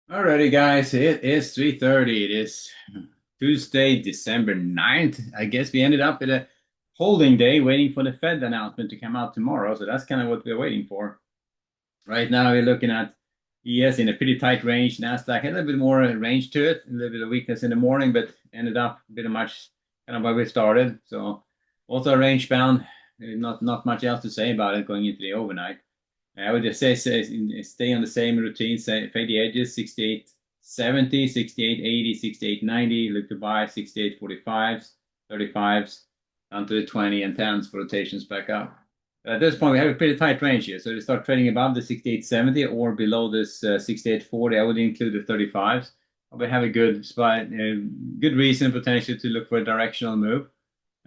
Alrighty, guys, it is 3:30. It is Tuesday, December 9th. I guess we ended up at a holding day waiting for the Fed announcement to come out tomorrow. So that's kind of what we're waiting for. Right now, we're looking at ES in a pretty tight range. NASDAQ had a little bit more range to it, a little bit of weakness in the morning, but ended up pretty much kind of where we started. So also range bound, not much else to say about it going into the overnight. I would just say stay on the same routine, say fade the edges, 68.70, 68.80, 68.90, look to buy 68.45s, 35s, down to the 20 and 10s for rotations back up. At this point, we have a pretty tight range here. So to start trading above the 68.70 or below this 68.40, I would include the 35s. We have a good spot, good reason potentially to look for a directional move.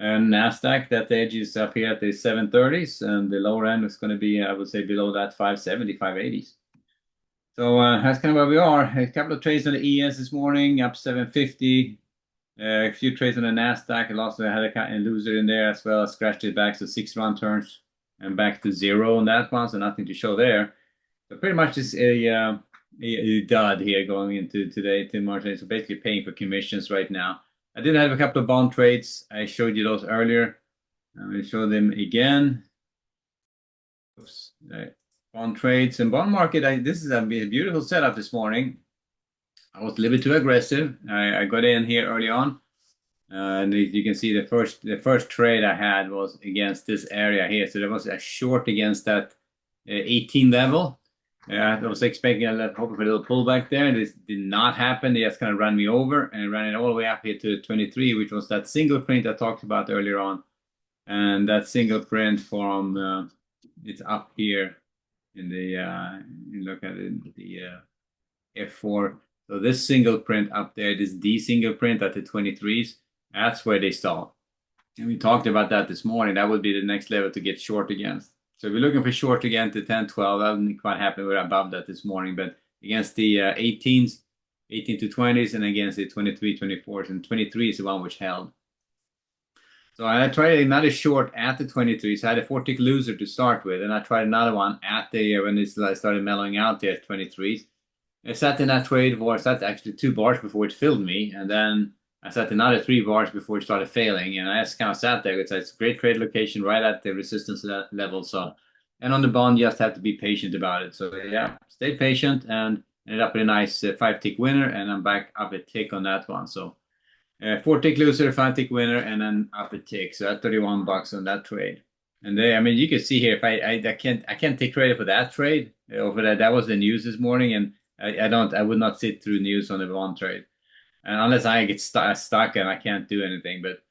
And Nasdaq, that edge is up here at the 730s, and the lower end is going to be, I would say, below that 570, 580s. So that's kind of where we are. A couple of trades on the ES this morning, up 750. A few trades on the Nasdaq. I also had a loser in there as well. Scratched it back to 6 round turns and back to zero on that one, so nothing to show there. So pretty much just a dud here going into today to March. So basically paying for commissions right now. I did have a couple of bond trades. I showed you those earlier. I will show them again. Oops. Bond trades and bond market. This is a beautiful setup this morning. I was a little bit too aggressive. I got in here early on, and you can see the first trade I had was against this area here. So there was a short against that 18 level. I was expecting hoping for a little pullback there. This did not happen. They just kind of ran me over and ran it all the way up here to 23, which was that single print I talked about earlier on. And that single print from it's up here in the you look at it, the F4. So this single print up there, this D single print at the 23s, that's where they stall. And we talked about that this morning. That would be the next level to get short against. So we're looking for short again to 10, 12. I wasn't quite happy with above that this morning, but against the 18s, 18 to 20s, and against the 23, 24s, and 23 is the one which held. So I tried another short at the 23. So I had a 4 tick loser to start with, and I tried another one at the when it started mellowing out there at 23s. I sat in that trade for sat actually 2 bars before it filled me, and then I sat another 3 bars before it started failing, and I just kind of sat there. It's a great trade location right at the resistance level. So, and on the bond, you just have to be patient about it. So yeah, stay patient and ended up with a nice 5 tick winner, and I'm back up a tick on that one. So 4 tick loser, 5 tick winner, and then up a tick. So that's $31 on that trade. And they, I mean, you can see here if I can't take credit for that trade. Over that was the news this morning, and I would not sit through news on the bond trade, and unless I get stuck and I can't do anything. But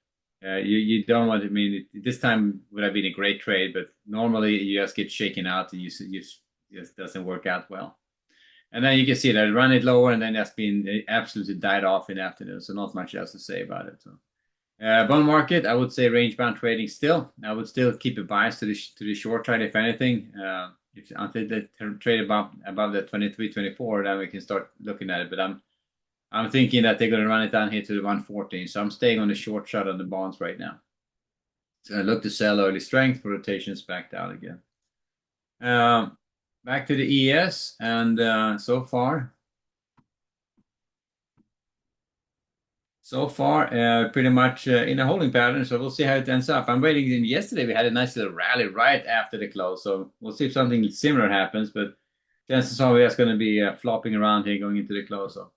you don't want. I mean, this time would have been a great trade, but normally you just get shaken out and you just doesn't work out well. And then you can see that I run it lower, and then that's been absolutely died off in the afternoon. So not much else to say about it. So bond market, I would say range bound trading still. I would still keep a bias to the short side, if anything. If until they trade above the 23, 24, then we can start looking at it. But I'm thinking that they're going to run it down here to the 114. So I'm staying on the short side on the bonds right now. So I look to sell early strength for rotations backed out again. Back to the ES, and so far, pretty much in a holding pattern. So we'll see how it ends up. I'm waiting. Yesterday we had a nice little rally right after the close. So we'll see if something similar happens. But chances are we're going to be flopping around here going into the close. So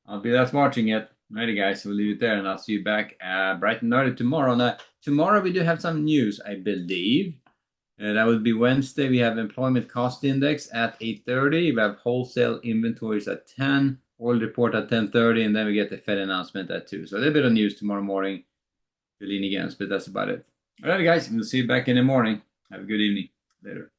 I'll be that's watching it. Alrighty, guys. We'll leave it there, and I'll see you back bright and early tomorrow. Now, tomorrow we do have some news, I believe. That would be Wednesday. We have employment cost index at 8:30. We have wholesale inventories at 10. Oil report at 10:30, and then we get the Fed announcement at 2. So a little bit of news tomorrow morning to lean against, but that's about it. All right, guys. We'll see you back in the morning. Have a good evening. Later.